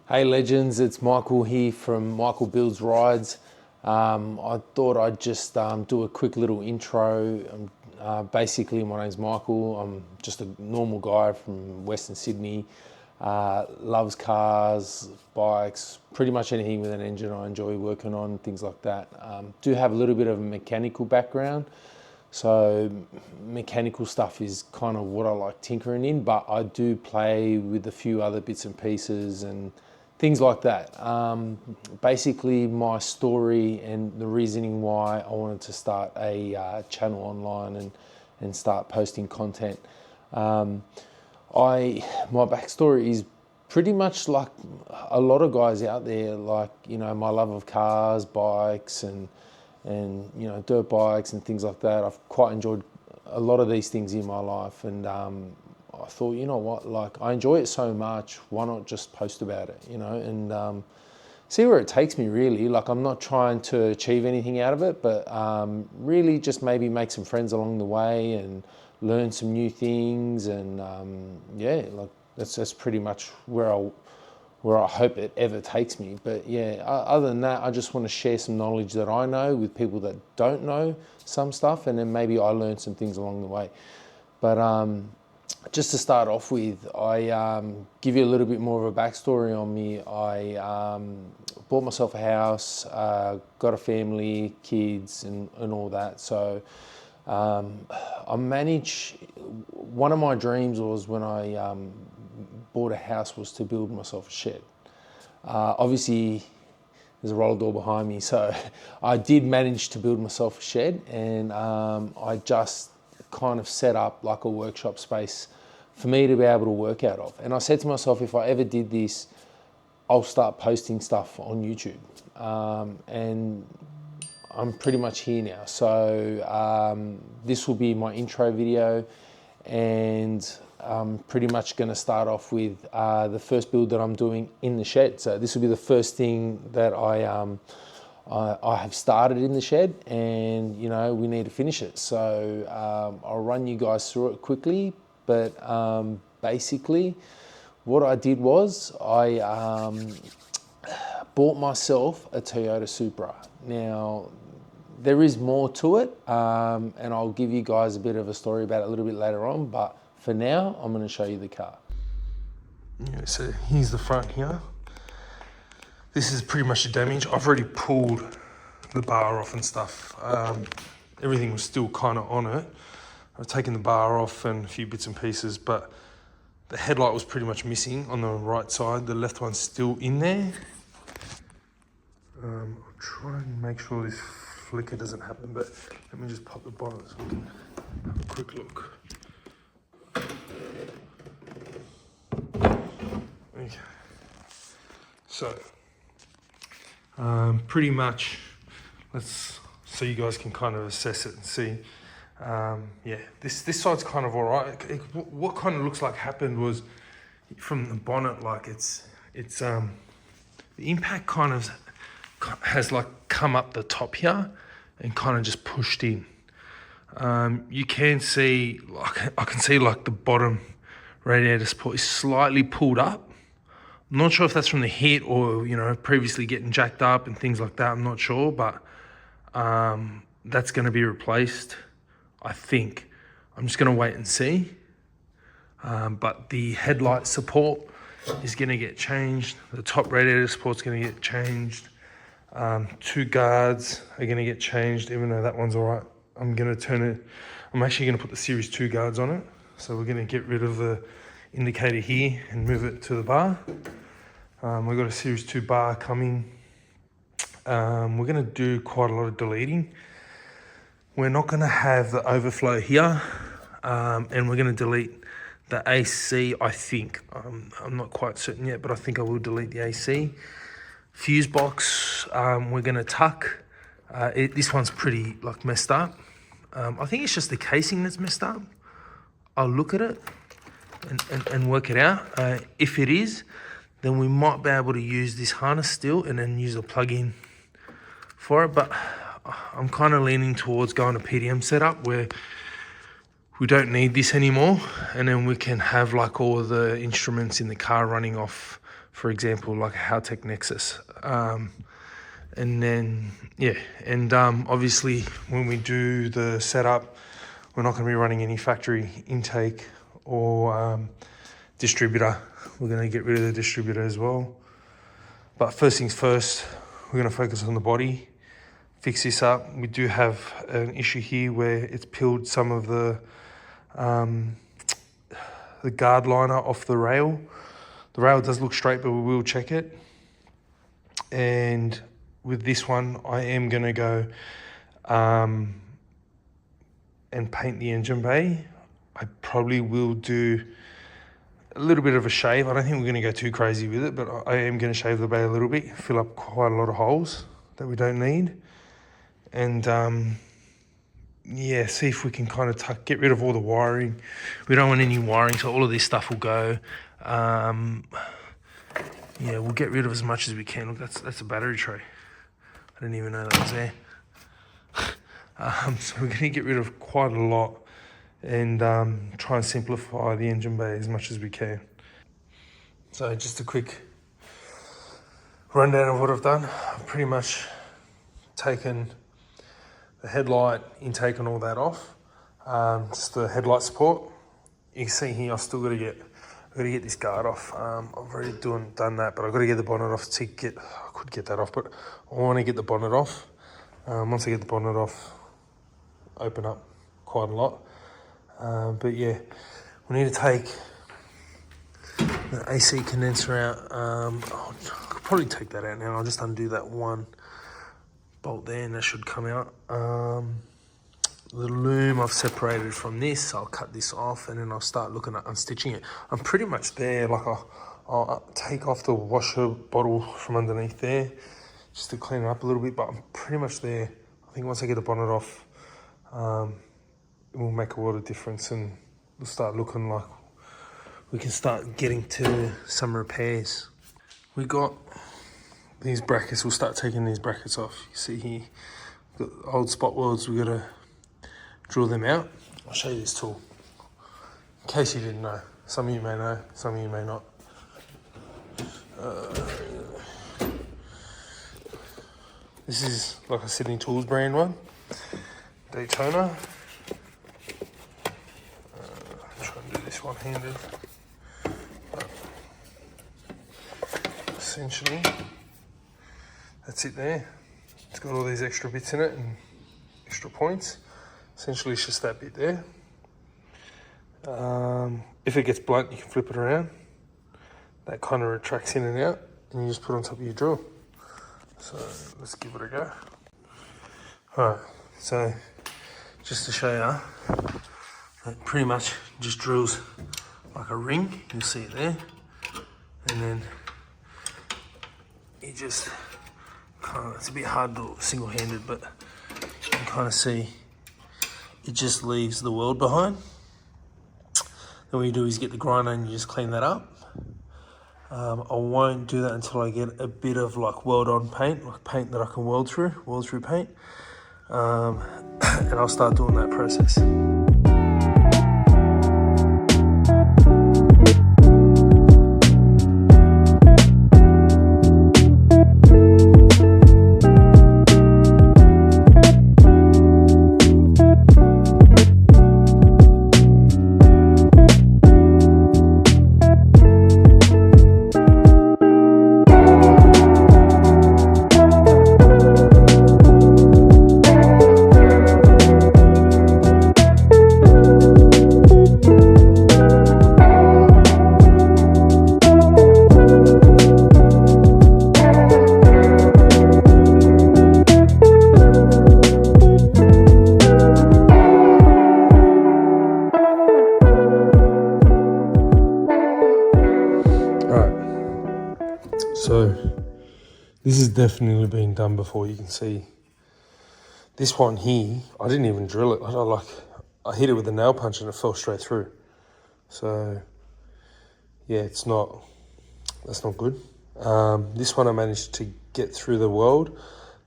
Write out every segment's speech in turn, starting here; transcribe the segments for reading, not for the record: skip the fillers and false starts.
Hey legends, it's Michael here from Michael Builds Rides. I thought I'd just do a quick little intro. Basically, my name's Michael. I'm just a normal guy from Western Sydney. Loves cars, bikes, pretty much anything with an engine I enjoy working on, things like that. Do have a little bit of a mechanical background. So mechanical stuff is kind of what I like tinkering in, but I do play with a few other bits and pieces and things like that. Basically, my story and the reasoning why I wanted to start a channel online and start posting content. My backstory is pretty much like a lot of guys out there, like, you know, my love of cars, bikes and you know, dirt bikes and things like that. I've quite enjoyed a lot of these things in my life, and I thought, you know what, like, I enjoy it so much, why not just post about it, you know, and see where it takes me, really. Like, I'm not trying to achieve anything out of it, but really just maybe make some friends along the way and learn some new things, and yeah, like that's pretty much where I hope it ever takes me. But yeah, other than that, I just want to share some knowledge that I know with people that don't know some stuff, and then maybe I learn some things along the way. But just to start off with, I give you a little bit more of a backstory on me. I bought myself a house, got a family, kids, and all that. So I manage. One of my dreams was, when I bought a house, was to build myself a shed. Obviously, there's a roller door behind me, so I did manage to build myself a shed, and I just kind of set up like a workshop space for me to be able to work out of. And I said to myself, if I ever did this, I'll start posting stuff on YouTube. And I'm pretty much here now. So this will be my intro video, and I'm pretty much going to start off with the first build that I'm doing in the shed. So this will be the first thing that I have started in the shed, and you know, we need to finish it. So I'll run you guys through it quickly. But basically, what I did was I bought myself a Toyota Supra. Now, there is more to it, and I'll give you guys a bit of a story about it a little bit later on, but for now, I'm going to show you the car. Yeah, so here's the front here. This is pretty much the damage. I've already pulled the bar off and stuff. Everything was still kind of on it. I've taken the bar off and a few bits and pieces, but the headlight was pretty much missing on the right side. The left one's still in there. I'll try and make sure this flicker doesn't happen, but let me just pop the bonnet so we can have a quick look. Okay. So, pretty much, so you guys can kind of assess it and see. Yeah, this side's kind of all right. What kind of looks like happened was, from the bonnet, like it's the impact kind of has like come up the top here and kind of just pushed in. You can see, like, I can see like the bottom radiator support is slightly pulled up. I'm not sure if that's from the hit or, you know, previously getting jacked up and things like that. I'm not sure, but that's going to be replaced, I think. I'm just going to wait and see. But the headlight support is going to get changed. The top radiator support's going to get changed. 2 guards are going to get changed, even though that one's all right. I'm actually going to put the Series 2 guards on it. So we're going to get rid of the indicator here and move it to the bar. We've got a Series 2 bar coming. We're going to do quite a lot of deleting. We're not going to have the overflow here, and we're going to delete the AC, I think. I'm not quite certain yet, but I think I will delete the AC. Fuse box, we're going to tuck. This one's pretty like messed up. I think it's just the casing that's messed up. I'll look at it and work it out. If it is, then we might be able to use this harness still and then use a plug-in for it. But I'm kind of leaning towards going to PDM setup, where we don't need this anymore, and then we can have like all of the instruments in the car running off, for example, like a Haltech Nexus. And then, yeah, and obviously when we do the setup, we're not going to be running any factory intake or distributor. We're going to get rid of the distributor as well. But first things first, we're going to focus on the body, fix this up. We do have an issue here where it's peeled some of the guard liner off the rail. The rail does look straight, but we will check it. And with this one, I am going to go and paint the engine bay. I probably will do a little bit of a shave. I don't think we're going to go too crazy with it, but I am going to shave the bay a little bit, fill up quite a lot of holes that we don't need. And yeah, see if we can kind of get rid of all the wiring. We don't want any wiring, so all of this stuff will go. Yeah, we'll get rid of as much as we can. Look, that's a battery tray. I didn't even know that was there. So we're going to get rid of quite a lot and try and simplify the engine bay as much as we can. So just a quick rundown of what I've done. I've pretty much taken the headlight intake and all that off. Just the headlight support. You can see here I've still got to get this guard off. I've already done that, but I've got to get the bonnet off I could get that off, but I want to get the bonnet off. Once I get the bonnet off, open up quite a lot. But yeah, we need to take the AC condenser out. I could probably take that out now. I'll just undo that one bolt there and that should come out. The loom I've separated from this. I'll cut this off and then I'll start looking at unstitching it. I'm pretty much there. Like I'll take off the washer bottle from underneath there just to clean it up a little bit, but I'm pretty much there. I think once I get the bonnet off, it will make a lot of difference and we'll start looking like we can start getting to some repairs. We got these brackets. We'll start taking these brackets off. You see here, the old spot welds, we got to drill them out. I'll show you this tool in case you didn't know. Some of you may know, some of you may not. This is like a Sydney Tools brand one, Daytona. Try and do this one-handed. Essentially, that's it there. It's got all these extra bits in it and extra points. Essentially, it's just that bit there. If it gets blunt, you can flip it around. That kind of retracts in and out, and you just put it on top of your drill. So let's give it a go. Alright, so just to show you, it pretty much just drills like a ring. You'll see it there. And then you just kind of, it's a bit hard to do single-handed, but you can kind of see it just leaves the weld behind. Then what you do is get the grinder and you just clean that up. I won't do that until I get a bit of like weld-on paint, like paint that I can weld through paint. And I'll start doing that process. So this has definitely been done before. You can see this one here, I didn't even drill it. I hit it with a nail punch and it fell straight through. So yeah, that's not good. This one I managed to get through the weld.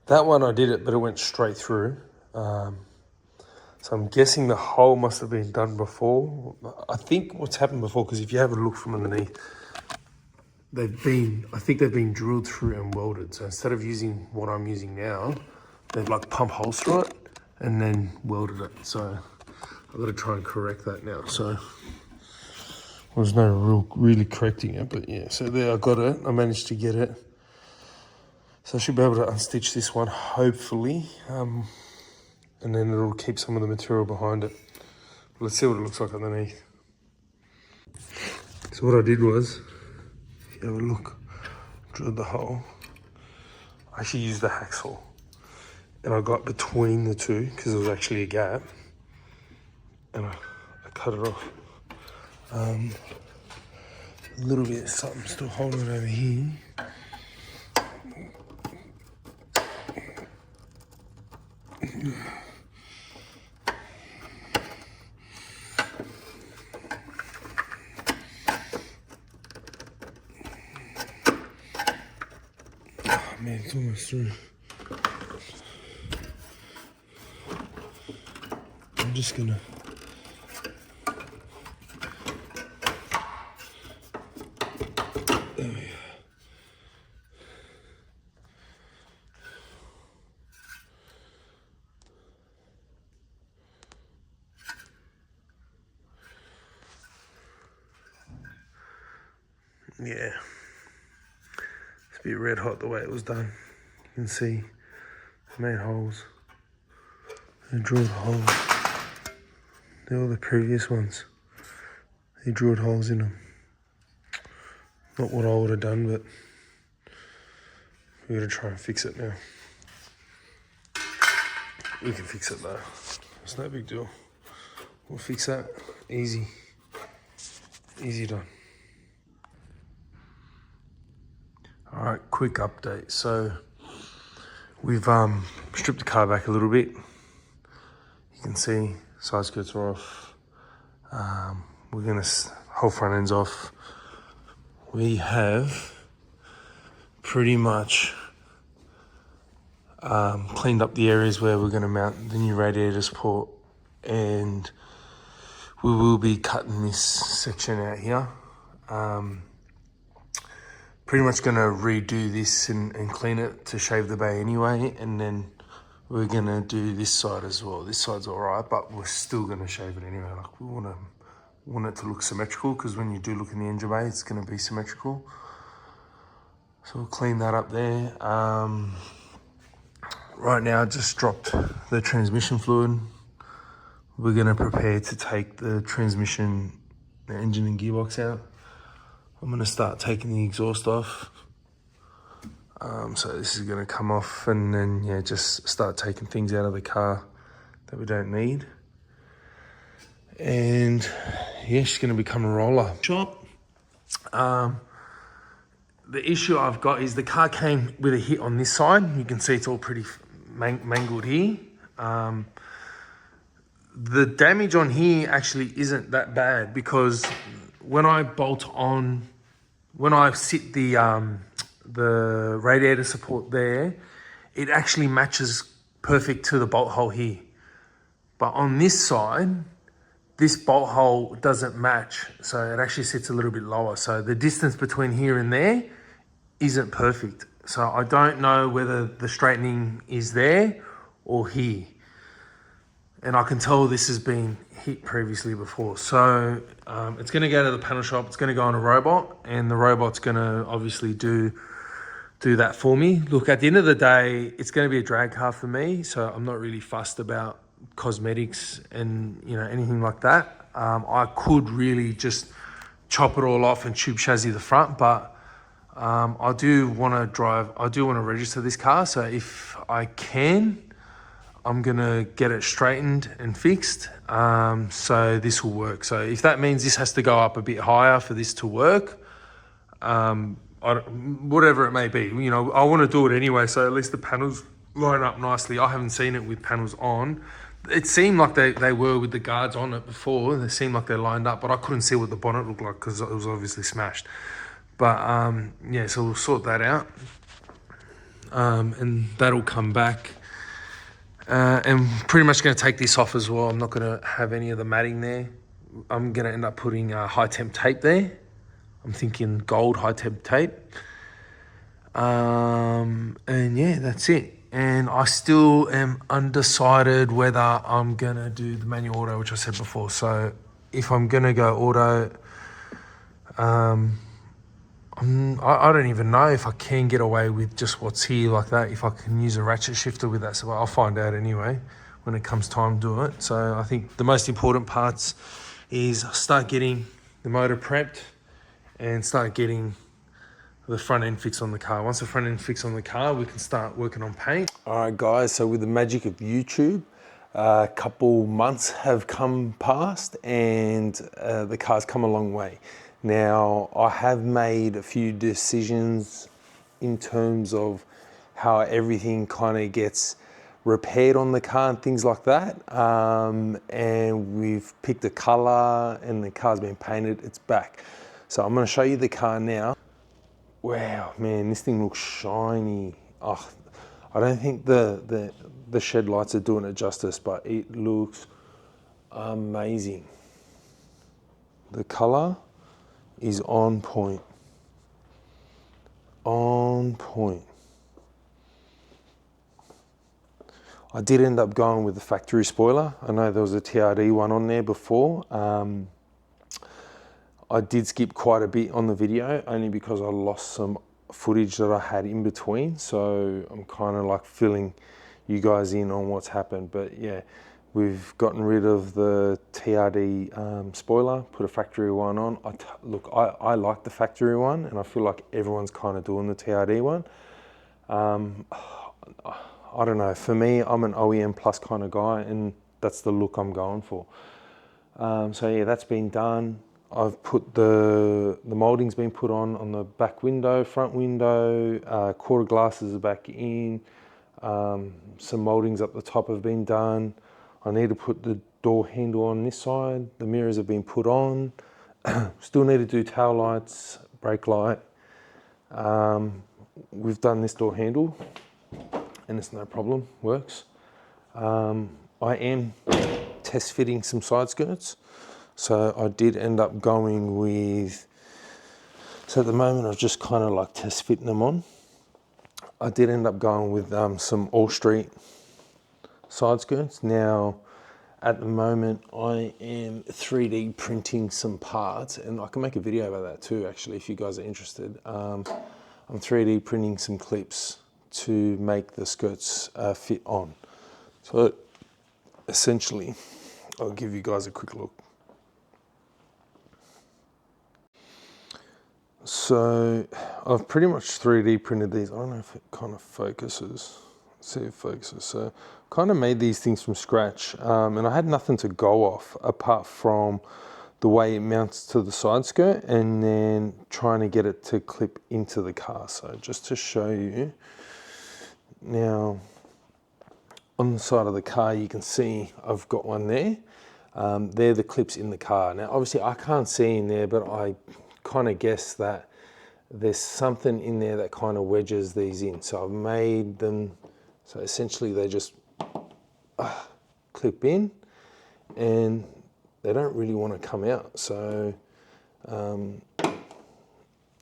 That one I did it, but it went straight through. So I'm guessing the hole must have been done before. I think what's happened before, because if you have a look from underneath, I think they've been drilled through and welded. So instead of using what I'm using now, they've like pumped holes through it and then welded it. So I've got to try and correct that now. So there's no really correcting it, but yeah. So there, I got it. I managed to get it. So I should be able to unstitch this one, hopefully. And then it'll keep some of the material behind it. Let's see what it looks like underneath. So what I did was, if you have a look, drilled the hole. I actually used the hacksaw. And I got between the two, because there was actually a gap. And I cut it off. A little bit of something still holding it over here. Oh man, it's almost through. I'm just gonna there we go. Yeah, it's a bit red hot the way it was done. You can see I made holes. I drilled holes. They're all the previous ones. They drilled holes in them. Not what I would have done, but we're gonna try and fix it now. We can fix it though. It's no big deal. We'll fix that. Easy. Easy done. All right, quick update. So we've stripped the car back a little bit. You can see side skirts are off. We're gonna whole front end's off. We have pretty much cleaned up the areas where we're gonna mount the new radiator support, and we will be cutting this section out here. Pretty much gonna redo this and clean it to shave the bay anyway, and then we're gonna do this side as well. This side's all right, but we're still gonna shave it anyway. Like we want it to look symmetrical, because when you do look in the engine bay, it's gonna be symmetrical. So we'll clean that up there. Right now, just dropped the transmission fluid. We're gonna prepare to take the transmission, the engine and gearbox out. I'm gonna start taking the exhaust off. So this is gonna come off, and then yeah, just start taking things out of the car that we don't need. And yeah, she's gonna become a roller shop. The issue I've got is the car came with a hit on this side. You can see it's all pretty mangled here. The damage on here actually isn't that bad, because when I sit the radiator support there, it actually matches perfect to the bolt hole here. But on this side, this bolt hole doesn't match, so it actually sits a little bit lower. So the distance between here and there isn't perfect. So I don't know whether the straightening is there or here. And I can tell this has been hit previously before. So it's gonna go to the panel shop, it's gonna go on a robot, and the robot's gonna obviously do that for me. Look, at the end of the day, it's gonna be a drag car for me, so I'm not really fussed about cosmetics and anything like that. I could really just chop it all off and tube chassis the front, but I do wanna register this car, so if I can, I'm gonna get it straightened and fixed, so this will work. So if that means this has to go up a bit higher for this to work, whatever it may be, I want to do it anyway, so at least the panels line up nicely. I haven't seen it with panels on. It seemed like they were with the guards on it before. They seemed like they lined up, but I couldn't see what the bonnet looked like because it was obviously smashed. But yeah, so we'll sort that out, and that'll come back. And pretty much going to take this off as well. I'm not going to have any of the matting there. I'm going to end up putting high temp tape there. I'm thinking gold high temp tape. And yeah, that's it. And I still am undecided whether I'm going to do the manual auto, which I said before. So if I'm going to go auto, I don't even know if I can get away with just what's here like that, if I can use a ratchet shifter with that. So I'll find out anyway when it comes time to do it. So I think the most important parts is start getting the motor prepped and start getting the front end fixed on the car. Once the front end fixed on the car, we can start working on paint. All right, guys, so with the magic of YouTube, a couple months have come past and the car's come a long way. Now, I have made a few decisions in terms of how everything kind of gets repaired on the car and things like that. And we've picked a color and the car's been painted, it's back. So I'm gonna show you the car now. Wow, man, this thing looks shiny. Oh, I don't think the shed lights are doing it justice, but it looks amazing. The color is on point. On point. I did end up going with the factory spoiler. I know there was a TRD one on there before. I did skip quite a bit on the video only because I lost some footage that I had in between. So I'm kind of like filling you guys in on what's happened. But yeah, we've gotten rid of the TRD spoiler, put a factory one on. Look, I like the factory one and I feel like everyone's kind of doing the TRD one. I don't know, for me, I'm an OEM plus kind of guy and that's the look I'm going for. So yeah, that's been done. I've put the moulding's been put on the back window, front window, quarter glasses are back in, some mouldings up the top have been done. I need to put the door handle on this side, the mirrors have been put on, still need to do tail lights, brake light. We've done this door handle and it's no problem, works. I am test fitting some side skirts. So I did end up going with, so at the moment I've just kind of like test fitting them on. I did end up going with some All Street side skirts. Now, at the moment I am 3D printing some parts and I can make a video about that too actually if you guys are interested. I'm 3D printing some clips to make the skirts fit on. So essentially, I'll give you guys a quick look. So I've pretty much 3D printed these. I don't know if it kind of focuses. Let's see if it focuses. So kind of made these things from scratch and I had nothing to go off apart from the way it mounts to the side skirt and then trying to get it to clip into the car. So just to show you, now on the side of the car you can see I've got one there. They're the clips in the car. Now obviously I can't see in there, but I kind of guess that there's something in there that kind of wedges these in. So I've made them, so essentially they just clip in and they don't really want to come out. So, you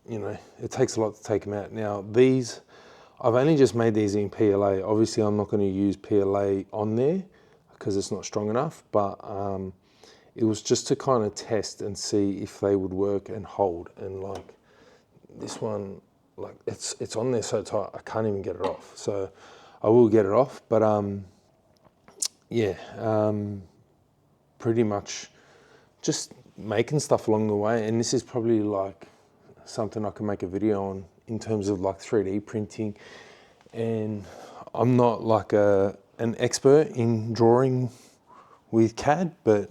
know, it takes a lot to take them out. Now these, I've only just made these in PLA. Obviously I'm not going to use PLA on there because it's not strong enough, but it was just to kind of test and see if they would work and hold. And like this one, like it's on there so tight, I can't even get it off. So I will get it off, but yeah, pretty much just making stuff along the way. And this is probably like something I can make a video on in terms of like 3D printing. And I'm not like an expert in drawing with CAD, but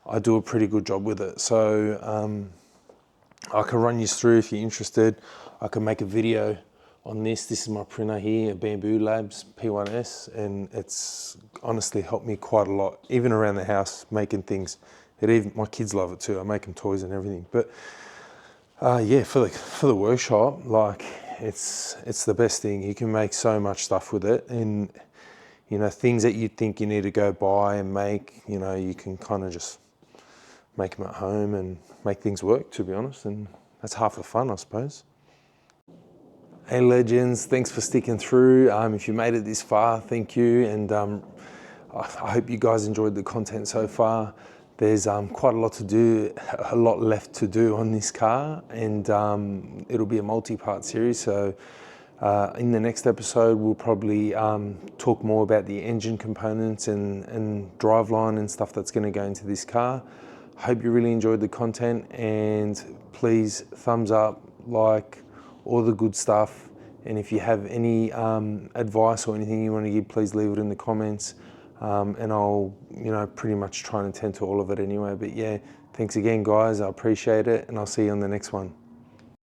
I do a pretty good job with it. So I can run you through if you're interested. I can make a video on this. This is my printer here, a Bamboo Labs P1S, and it's honestly helped me quite a lot, even around the house making things. My kids love it too. I make them toys and everything. But yeah, for the workshop, like it's the best thing. You can make so much stuff with it, and you know, things that you think you need to go buy and make, you know, you can kind of just make them at home and make things work, to be honest. And that's half the fun, I suppose. Hey legends, thanks for sticking through. If you made it this far, thank you. And I hope you guys enjoyed the content so far. There's quite a lot to do, a lot left to do on this car, and it'll be a multi-part series. So in the next episode, we'll probably talk more about the engine components and driveline and stuff that's going to go into this car. Hope you really enjoyed the content, and please thumbs up, like, all the good stuff. And if you have any advice or anything you want to give, please leave it in the comments. And I'll, you know, pretty much try and attend to all of it anyway. But yeah, thanks again, guys. I appreciate it, and I'll see you on the next one.